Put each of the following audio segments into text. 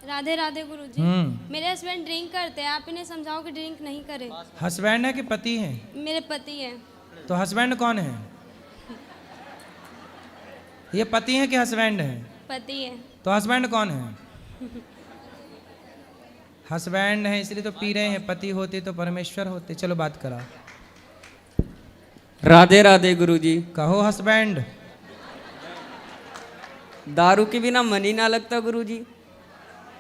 राधे राधे गुरुजी। मेरे husband drink करते हैं, आप इन्हें समझाओ कि ड्रिंक नहीं करे। हस्बैंड है कि पति है? मेरे पति हैं। तो हस्बैंड कौन है? ये पति है कि हस्बैंड है? पति हैं। तो हस्बैंड कौन है? हस्बैंड है इसलिए तो पी रहे हैं, पति होते तो परमेश्वर होते। चलो बात करा। राधे राधे गुरुजी। कहो हस्बैंड। दारू के बिना मन ही ना लगता गुरुजी।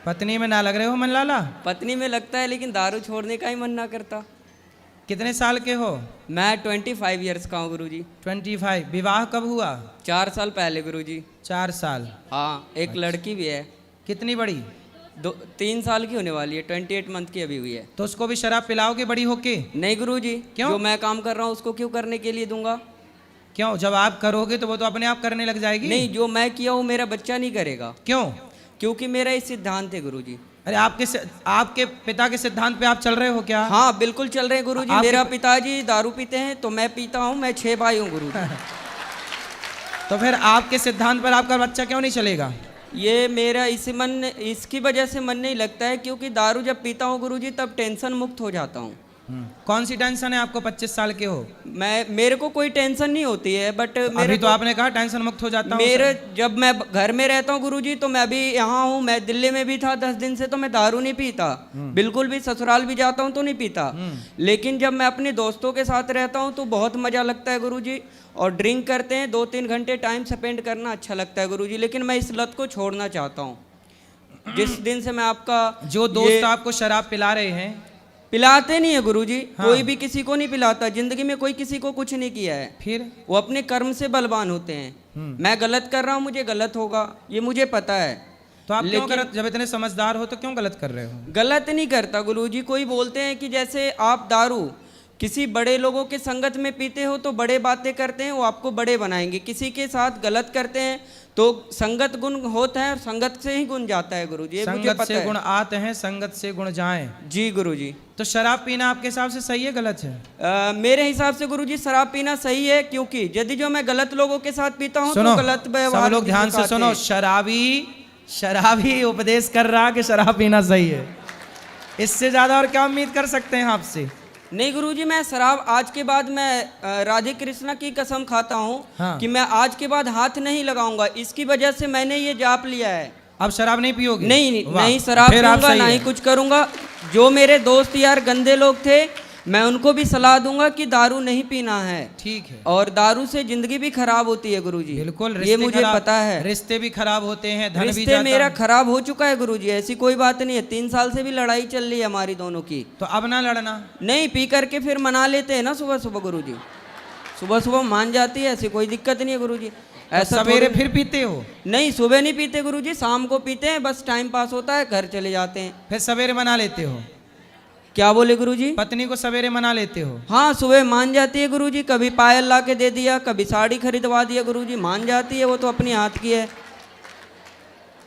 पत्नी में ना लग रहे हो मन लाला? पत्नी में लगता है लेकिन दारू छोड़ने का ही मन ना करता। कितने साल के हो? मैं 25 इयर्स का हूँ गुरुजी। 25। विवाह कब हुआ? 4 साल पहले गुरुजी। 4 साल। हाँ, एक लड़की भी है। कितनी बड़ी? 3 साल की होने वाली है, 28 मंथ की अभी हुई है। तो उसको भी शराब पिलाओगे बड़ी होके? नहीं गुरुजी। क्यों? जो मैं काम कर रहा हूँ उसको क्यों करने के लिए दूंगा? क्यों? जब आप करोगे तो वो तो अपने आप करने लग जाएगी। नहीं, जो मैं किया हूँ मेरा बच्चा नहीं करेगा। क्यों? क्योंकि मेरा ये सिद्धांत है गुरुजी। अरे आपके पिता के सिद्धांत पे आप चल रहे हो क्या? हाँ बिल्कुल चल रहे हैं गुरुजी। मेरा पिताजी दारू पीते हैं तो मैं पीता हूँ। मैं 6 भाई हूँ गुरुजी। तो फिर आपके सिद्धांत पर आपका बच्चा क्यों नहीं चलेगा? ये मेरा इसकी वजह से मन नहीं लगता है, क्योंकि दारू जब पीता हूँ गुरुजी तब टेंशन मुक्त हो जाता हूँ। कौन सी टेंशन है आपको? 25 साल के हो। मेरे को कोई टेंशन नहीं होती है, बट अभी तो आपने कहा टेंशन मुक्त हो जाता हूँ। जब मैं घर में रहता हूँ गुरुजी तो मैं अभी यहाँ हूँ, मैं दिल्ली में भी था 10 दिन से, तो मैं दारू नहीं पीता बिल्कुल भी। ससुराल भी जाता हूँ तो नहीं पीता। लेकिन जब मैं अपने दोस्तों के साथ रहता हूँ तो बहुत मजा लगता है गुरुजी। और ड्रिंक करते हैं 2-3 घंटे टाइम स्पेंड करना अच्छा लगता है गुरुजी। लेकिन मैं इस लत को छोड़ना चाहता हूँ। जिस दिन से मैं आपका जो दोस्त आपको शराब पिला रहे हैं, पिलाते नहीं है गुरुजी। हाँ। कोई भी किसी को नहीं पिलाता। जिंदगी में कोई किसी को कुछ नहीं किया है। फिर वो अपने कर्म से बलवान होते हैं। मैं गलत कर रहा हूँ, मुझे गलत होगा, ये मुझे पता है। तो आप क्यों गलत? जब इतने समझदार हो तो क्यों गलत कर रहे हो? गलत नहीं करता गुरुजी। कोई बोलते हैं कि जैसे आप दारू किसी बड़े लोगों के संगत में पीते हो तो बड़े बातें करते हैं, वो आपको बड़े बनाएंगे। किसी के साथ गलत करते हैं तो संगत गुण होता है और संगत से ही गुण जाता है गुरुजी। ये मुझे संगत पता से है। गुण आते हैं, संगत से गुण जाएं। जी गुरुजी। तो शराब पीना आपके हिसाब से सही है गलत है? मेरे हिसाब से गुरुजी शराब पीना सही है, क्योंकि यदि जो मैं गलत लोगों के साथ पीता हूँ तो गलत व्यवहार। सब लोग ध्यान से सुनो। शराबी उपदेश कर रहा कि शराब पीना सही है। इससे ज्यादा और क्या उम्मीद कर सकते हैं आपसे? नहीं गुरुजी, मैं शराब आज के बाद मैं राधे कृष्णा की कसम खाता हूँ। हाँ। कि मैं आज के बाद हाथ नहीं लगाऊंगा। इसकी वजह से मैंने ये जाप लिया है। अब शराब नहीं पियोगे? नहीं शराब पीऊंगा, ना ही कुछ करूंगा। जो मेरे दोस्त यार गंदे लोग थे मैं उनको भी सलाह दूंगा कि दारू नहीं पीना है। ठीक है। और दारू से जिंदगी भी खराब होती है गुरुजी। बिल्कुल, ये मुझे पता है। रिश्ते भी खराब होते हैं, धन भी रिश्ते जाता मेरा है। खराब हो चुका है गुरुजी, ऐसी कोई बात नहीं है। 3 साल से भी लड़ाई चल रही है हमारी दोनों की। तो अब ना लड़ना। नहीं, पी करके फिर मना लेते हैं ना सुबह सुबह गुरुजी। सुबह सुबह मान जाती है, ऐसी कोई दिक्कत नहीं है गुरुजी। ऐसा सवेरे फिर पीते हो? नहीं, सुबह नहीं पीते गुरुजी, शाम को पीते हैं। बस टाइम पास होता है, घर चले जाते हैं। फिर सवेरे मना लेते हो? क्या बोले गुरुजी? पत्नी को सवेरे मना लेते हो? हाँ, सुबह मान जाती है गुरुजी। कभी पायल ला के दे दिया, कभी साड़ी खरीदवा दिया गुरुजी। मान जाती है, वो तो अपनी हाथ की है।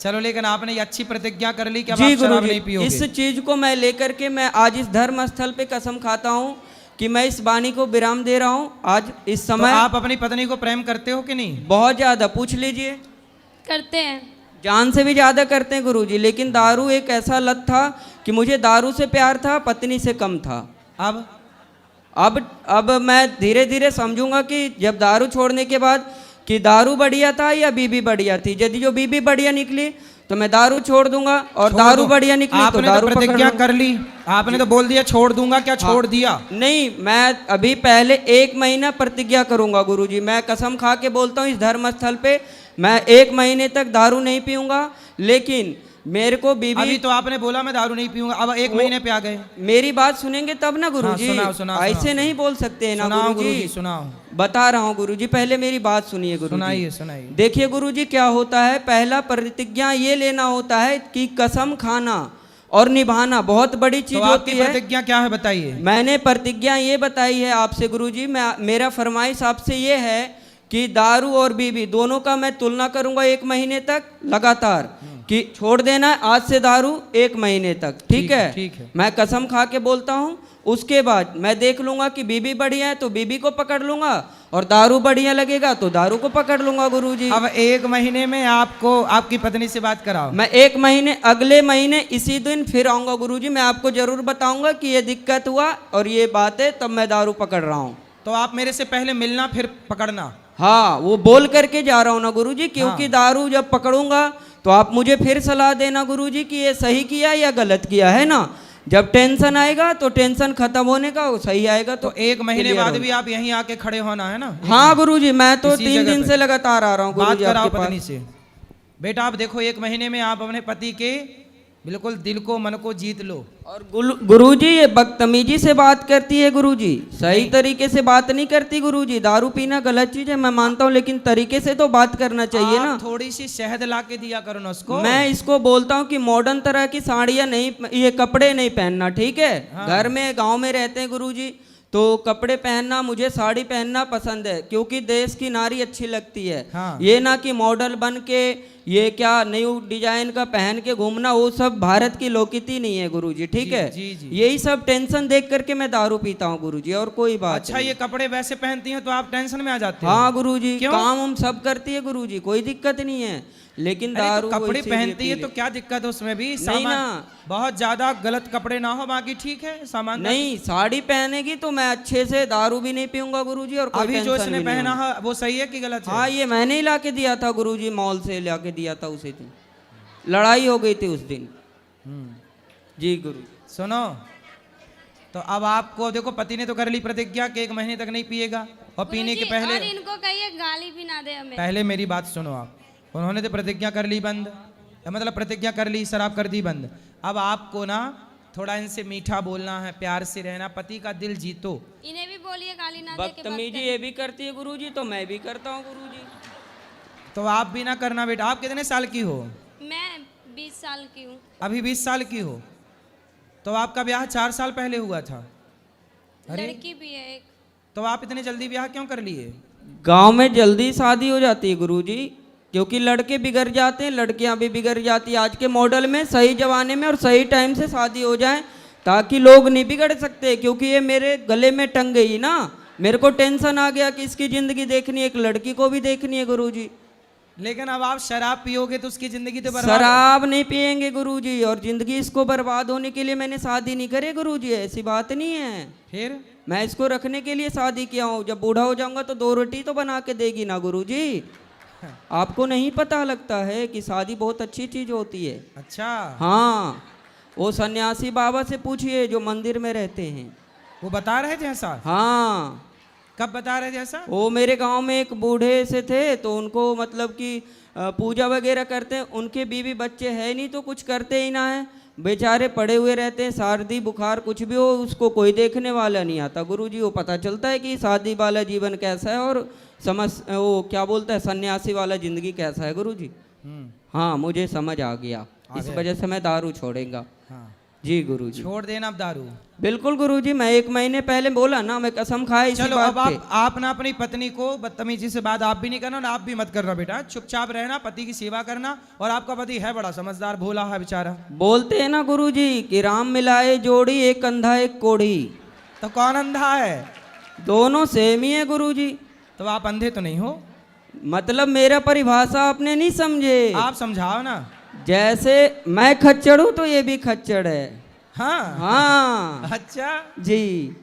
चलो, लेकिन आपने ये अच्छी प्रतिज्ञा कर ली कि अब जी आप शराब नहीं गुरुजी, पियोगे। इस चीज को मैं लेकर के मैं आज इस धर्म स्थल पे कसम खाता हूँ कि मैं इस वाणी को विराम दे रहा हूँ आज इस समय। तो आप अपनी पत्नी को प्रेम करते हो कि नहीं? बहुत ज्यादा, पूछ लीजिए। करते हैं। जान से भी ज्यादा करते हैं गुरुजी। लेकिन दारू एक ऐसा लत था कि मुझे दारू से प्यार था, पत्नी से कम था। अब मैं धीरे धीरे समझूंगा कि जब दारू छोड़ने के बाद कि दारू बढ़िया था या बीबी बढ़िया थी। यदि जो बीबी बढ़िया निकली तो मैं दारू छोड़ दूंगा, और दारू बढ़िया निकली तो दारू प्रतिज्ञा कर ली। आपने तो बोल दिया छोड़ दूंगा, क्या छोड़ दिया? नहीं, मैं अभी पहले 1 महीना प्रतिज्ञा करूंगा गुरुजी। मैं कसम खा के बोलता हूँ इस धर्म स्थल पे मैं 1 महीने तक दारू नहीं पीऊंगा। लेकिन मेरे को बीबी, अभी तो आपने बोला मैं दारू नहीं पीऊंगा, अब 1 महीने पे आ गए। मेरी बात सुनेंगे तब ना गुरुजी। हाँ, सुनाओ, ऐसे नहीं बोल सकते ना गुरुजी। सुनाओ। बता रहा हूँ गुरुजी, पहले मेरी बात सुनिए गुरुजी। सुनाइए। देखिए गुरुजी, क्या होता है, पहला प्रतिज्ञा ये लेना होता है कि कसम खाना और निभाना बहुत बड़ी चीज होती है। प्रतिज्ञा क्या है बताइए? मैंने प्रतिज्ञा ये बताई है आपसे गुरुजी। मेरा फरमाइश आपसे ये है कि दारू और बीबी दोनों का मैं तुलना करूंगा 1 महीने तक लगातार। कि छोड़ देना है आज से दारू 1 महीने तक, ठीक है? ठीक है। मैं कसम खा के बोलता हूँ। उसके बाद मैं देख लूंगा कि बीबी बढ़िया है तो बीबी को पकड़ लूंगा, और दारू बढ़िया लगेगा तो दारू को पकड़ लूंगा गुरुजी। अब 1 महीने में आपको आपकी पत्नी से बात कराओ। मैं 1 महीने, अगले महीने इसी दिन फिर आऊंगा गुरुजी। मैं आपको जरूर बताऊंगा कि ये दिक्कत हुआ और ये बात है, तब मैं दारू पकड़ रहा हूँ। तो आप मेरे से पहले मिलना फिर पकड़ना। हाँ, वो बोल करके जा रहा हूँ ना गुरुजी, क्योंकि हाँ। दारू जब पकड़ूंगा तो आप मुझे फिर सलाह देना गुरुजी कि ये सही किया या गलत किया, है ना? जब टेंशन आएगा तो टेंशन खत्म होने का, वो सही आएगा तो 1 महीने clear बाद होगा। भी आप यहीं आके खड़े होना है ना? हाँ गुरुजी, मैं तो इसी 3 जगह दिन पे। से लगातार आ रहा हूँ बात गुरुजी कराओ आपके पत्नी पास। से। बेटा आप देखो 1 महीने में आप अपने पति के बिल्कुल दिल को मन को जीत लो। और गुरुजी ये बदतमीजी से बात करती है गुरुजी, सही तरीके से बात नहीं करती गुरुजी। दारू पीना गलत चीज है मैं मानता हूँ, लेकिन तरीके से तो बात करना चाहिए ना। आप थोड़ी सी शहद ला के दिया करो ना उसको। मैं इसको बोलता हूँ कि मॉडर्न तरह की साड़ियाँ नहीं, ये कपड़े नहीं पहनना, ठीक है? हाँ। घर में गांव में रहते हैं गुरुजी, तो कपड़े पहनना, मुझे साड़ी पहनना पसंद है, क्योंकि देश की नारी अच्छी लगती है। हाँ। ये ना कि मॉडल बन के ये क्या न्यू डिजाइन का पहन के घूमना, वो सब भारत की लोकनीति नहीं है गुरुजी, ठीक है? जी, जी। यही सब टेंशन देख करके मैं दारू पीता हूँ गुरुजी, और कोई बात अच्छा नहीं। ये कपड़े वैसे पहनती हैं तो आप टेंशन में आ जाते हो? हाँ गुरुजी, क्यों? काम हम सब करती है गुरुजी, कोई दिक्कत नहीं है, लेकिन अरे दारू तो वो कपड़े इसीलिए पहनती पी है ले। तो क्या दिक्कत है उसमें भी? नहीं सामान ना। बहुत ज्यादा गलत कपड़े ना हो, बाकी ठीक है सामान। नहीं, साड़ी पहनेगी तो मैं अच्छे से दारू भी नहीं पीऊंगा गुरुजी, और कोई अभी जो टेंशन इसने भी नहीं पहना होगी। है वो सही है कि गलत है? हाँ, ये मैंने ही ला के दिया था गुरुजी, मॉल से ला के दिया था उसी दिन। लड़ाई हो गई थी उस दिन। जी गुरुजी। सुनो, तो अब आपको देखो पति ने तो कर ली प्रतिज्ञा कि 1 महीने तक नहीं पिएगा, और पीने के गुरुजी, पहले और इनको कहिए गाली भी ना दे हमें। पहले मेरी बात सुनो आप। उन्होंने तो प्रतिज्ञा कर ली बंद, मतलब प्रतिज्ञा कर ली, शराब कर दी बंद। अब आपको ना थोड़ा इनसे मीठा बोलना है, प्यार से रहना, पति का दिल जीतो। इन्हें भी बोलिए गाली ना दे के बात बदतमीजी करें। ये भी करती है गुरुजी, तो मैं भी करता हूँ गुरुजी। तो आप भी ना करना बेटा। आप कितने साल की हो? मैं 20 साल की हूँ। अभी 20 साल की हो, तो आपका ब्याह 4 साल पहले हुआ था। अरे लड़की भी है एक। तो आप इतने जल्दी ब्याह क्यों कर लिए? गांव में जल्दी शादी हो जाती है गुरुजी, क्योंकि लड़के बिगड़ जाते हैं, लड़कियां भी बिगड़ जाती है। आज के मॉडल में सही जमाने में और सही टाइम से शादी हो जाए, ताकि लोग नहीं बिगड़ सकते। क्योंकि ये मेरे गले में टंग गई ना, मेरे को टेंशन आ गया कि इसकी जिंदगी देखनी है, एक लड़की को भी देखनी है गुरुजी। लेकिन अब आप शराब पियोगे तो उसकी जिंदगी तो बर्बाद। शराब नहीं पियेंगे गुरुजी, और जिंदगी इसको बर्बाद होने के लिए मैंने शादी नहीं करी गुरुजी, ऐसी बात नहीं है। फिर मैं इसको रखने के लिए शादी किया हूँ। जब बूढ़ा हो जाऊंगा तो 2 रोटी तो बना के देगी ना गुरुजी। आपको नहीं पता लगता है कि शादी बहुत अच्छी चीज होती है। अच्छा, हाँ, वो सन्यासी बाबा से पूछिए जो मंदिर में रहते हैं, वो बता रहे थे ऐसा? हाँ। कब बता रहे थे ऐसा? वो मेरे गांव में एक बूढ़े से थे, तो उनको मतलब कि पूजा वगैरह करते हैं, उनके बीवी बच्चे है नहीं तो कुछ करते ही ना है, बेचारे पड़े हुए रहते हैं। सर्दी बुखार कुछ भी हो उसको कोई देखने वाला नहीं आता गुरुजी। वो पता चलता है कि शादी वाला जीवन कैसा है और वो क्या बोलता है सन्यासी वाला जिंदगी कैसा है गुरुजी। हाँ, मुझे समझ आ गया, इस वजह से मैं दारू छोड़ेगा। हाँ, जी गुरुजी। छोड़ देना अब दारू। बिल्कुल गुरुजी, मैं 1 महीने पहले बोला ना, मैं कसम खाया इसी चलो बात अब पे। आप ना अपनी पत्नी को बदतमीजी से बात आप भी नहीं करना, ना आप भी मत करना बेटा। चुपचाप रहना, पति की सेवा करना। और आपका पति है बड़ा समझदार, भोला है बेचारा। बोलते हैं ना गुरुजी कि राम मिलाए जोड़ी, एक अंधा एक कोढ़ी। तो कौन अंधा है? दोनों सेम ही है गुरुजी। तो आप अंधे तो नहीं हो? मतलब मेरा परिभाषा आपने नहीं समझे। आप समझाओ ना। जैसे मैं खच्चड़ हूं तो ये भी खच्चड़ है। हाँ हाँ अच्छा, जी,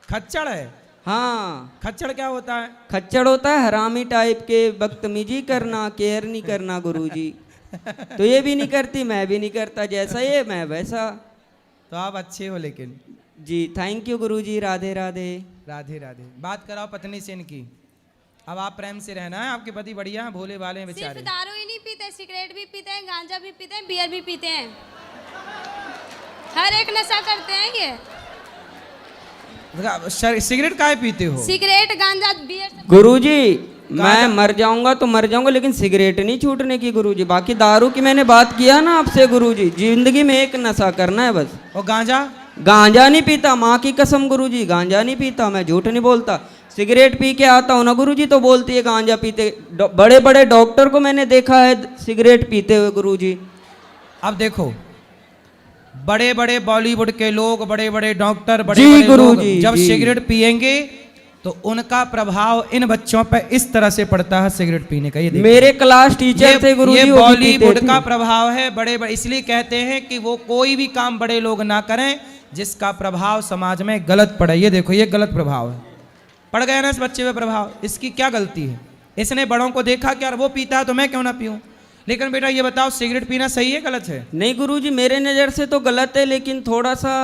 खच्चड़ है। हाँ। खच्चड़ क्या होता है? खच्चड़ होता है हरामी टाइप के, बदतमीजी करना, केयर नहीं करना गुरुजी। तो ये भी नहीं करती, मैं भी नहीं करता, जैसा ये मैं वैसा। तो आप अच्छे हो लेकिन। जी थैंक यू गुरुजी, राधे राधे। राधे राधे। बात कराओ पत्नी से इनकी। अब आप प्रेम से रहना है, आपके पति बढ़िया हैं, भोले भाले हैं सिर्फ बेचारे। दारू ही नहीं पीते, सिगरेट भी पीते हैं, गांजा भी पीते हैं, बियर भी पीते हैं, हर एक नशा करते हैं ये। सिगरेट काहे पीते हो? सिगरेट, गांजा, बियर। गुरुजी मैं मर जाऊंगा तो मर जाऊंगा, लेकिन सिगरेट नहीं छूटने की गुरुजी। बाकी दारू की मैंने बात किया ना आपसे गुरुजी, जिंदगी में एक नशा करना है बस। और गांजा? गांजा नहीं पीता, माँ की कसम गुरुजी, गांजा नहीं पीता, मैं झूठ नहीं बोलता। सिगरेट पी के आता हूँ ना गुरुजी तो बोलती है गांजा पीते। बड़े बड़े डॉक्टर को मैंने देखा है सिगरेट पीते हुए गुरुजी। अब देखो, बड़े बड़े बॉलीवुड के लोग, बड़े बड़े डॉक्टर, बड़े जी बड़े लोग गुरुजी, जब जी। सिगरेट पिएंगे तो उनका प्रभाव इन बच्चों पे इस तरह से पड़ता है सिगरेट पीने का। ये देखो, मेरे क्लास टीचर थे गुरुजी, ये वो भी बॉलीवुड पीते का थे। प्रभाव है। बड़े बड़े इसलिए कहते हैं कि वो कोई भी काम बड़े लोग ना करें जिसका प्रभाव समाज में गलत पड़े। ये देखो, ये गलत प्रभाव है, पड़ गया ना इस बच्चे पे प्रभाव। इसकी क्या गलती है? इसने बड़ों को देखा कि यार वो पीता है तो मैं क्यों ना पीऊं। लेकिन बेटा ये बताओ, सिगरेट पीना सही है गलत है? नहीं गुरुजी, मेरे नज़र से तो गलत है, लेकिन थोड़ा सा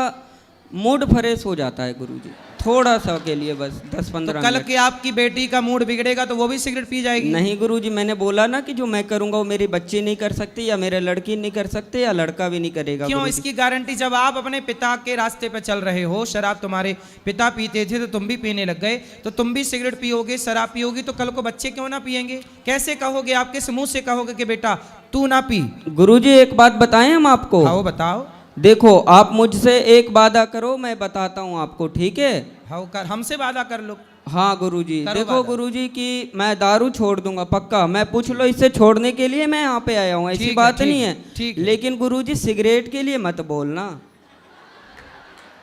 मूड फ्रेश हो जाता है गुरुजी, थोड़ा सा के लिए, बस 10-15 कल मिनट। की आपकी बेटी का मूड बिगड़ेगा तो वो भी सिगरेट पी जाएगी? नहीं गुरुजी, मैंने बोला ना कि जो मैं करूंगा वो मेरी बच्ची नहीं कर सकती, या मेरे लड़की नहीं कर सकते, या लड़का भी नहीं करेगा। क्यों? गुरुजी। इसकी गारंटी, जब आप अपने पिता के रास्ते पे चल रहे हो, शराब तुम्हारे पिता पीते थे तो तुम भी पीने लग गए, तो तुम भी सिगरेट पियोगे, शराब पियोगी, तो कल को बच्चे क्यों ना पियेंगे? कैसे कहोगे? आप किस मुंह से कहोगे कि बेटा तू ना पी? गुरुजी एक बात बताएं हम आपको। हाँ बताओ। देखो, आप मुझसे एक वादा करो, मैं बताता हूँ आपको, ठीक है? हाँ कर, हमसे वादा कर लो। हाँ गुरुजी, करो देखो वादा। गुरुजी कि मैं दारू छोड़ दूंगा पक्का। मैं पूछ लो, इससे छोड़ने के लिए मैं यहाँ पे आया हूँ, ऐसी ठीक है, बात ठीक नहीं है, है। ठीक है। लेकिन गुरुजी सिगरेट के लिए मत बोलना,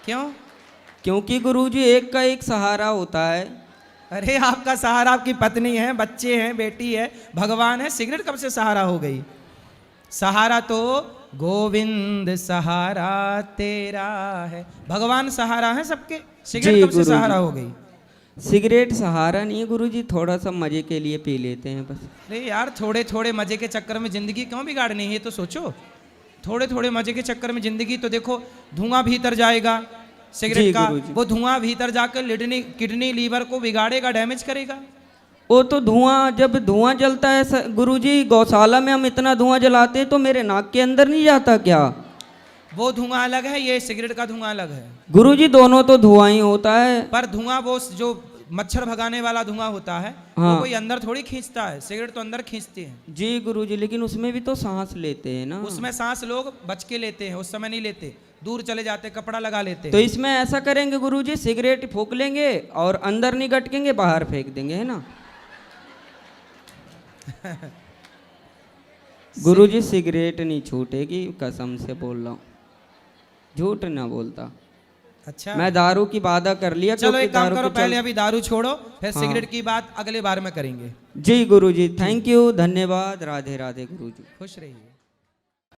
क्यों? क्योंकि गुरुजी एक का एक सहारा होता है। अरे आपका सहारा आपकी पत्नी है, बच्चे हैं, बेटी है, भगवान है। सिगरेट कब से सहारा हो गई? सहारा तो गोविंद सहारा तेरा है, भगवान सहारा है सबके। सिगरेट जी, कब से गुरुजी। सहारा हो गई? सिगरेट सहारा नहीं है गुरुजी, थोड़ा सा मजे के लिए पी लेते हैं बस। अरे यार, थोड़े थोड़े मजे के चक्कर में जिंदगी क्यों बिगाड़नी है? ये तो सोचो, थोड़े थोड़े मजे के चक्कर में जिंदगी, तो देखो धुआं भीतर जाएगा सिगरेट जी, का, गुरुजी। वो धुआं भीतर जाकर किडनी लीवर को बिगाड़ेगा, डैमेज करेगा। वो तो धुआं, जब धुआं जलता है गुरुजी, गौशाला में हम इतना धुआं जलाते हैं तो मेरे नाक के अंदर नहीं जाता क्या? वो धुआं अलग है, ये सिगरेट का धुआं अलग है। गुरुजी दोनों तो धुआं ही होता है। पर धुआं वो जो मच्छर भगाने वाला धुआं होता है, हाँ। वो कोई अंदर थोड़ी खींचता है, सिगरेट तो अंदर खींचती है। जी गुरुजी, लेकिन उसमें भी तो सांस लेते हैं ना। उसमें सांस लोग बच के लेते हैं, उस समय नहीं लेते, दूर चले जाते, कपड़ा लगा लेते। तो इसमें ऐसा करेंगे गुरुजी, सिगरेट फूंक लेंगे और अंदर नहीं गटकेंगे, बाहर फेंक देंगे, है ना? गुरुजी सिगरेट नहीं छूटेगी, कसम से बोल रहा हूँ, झूठ ना बोलता। अच्छा, मैं दारू की वादा कर लिया। चलो क्योंकि एक काम दारू करो, के पहले चल- अभी दारू छोड़ो, फिर हाँ। सिगरेट की बात अगले बार में करेंगे। जी गुरुजी, थैंक यू, धन्यवाद, राधे राधे गुरुजी। खुश रहिए।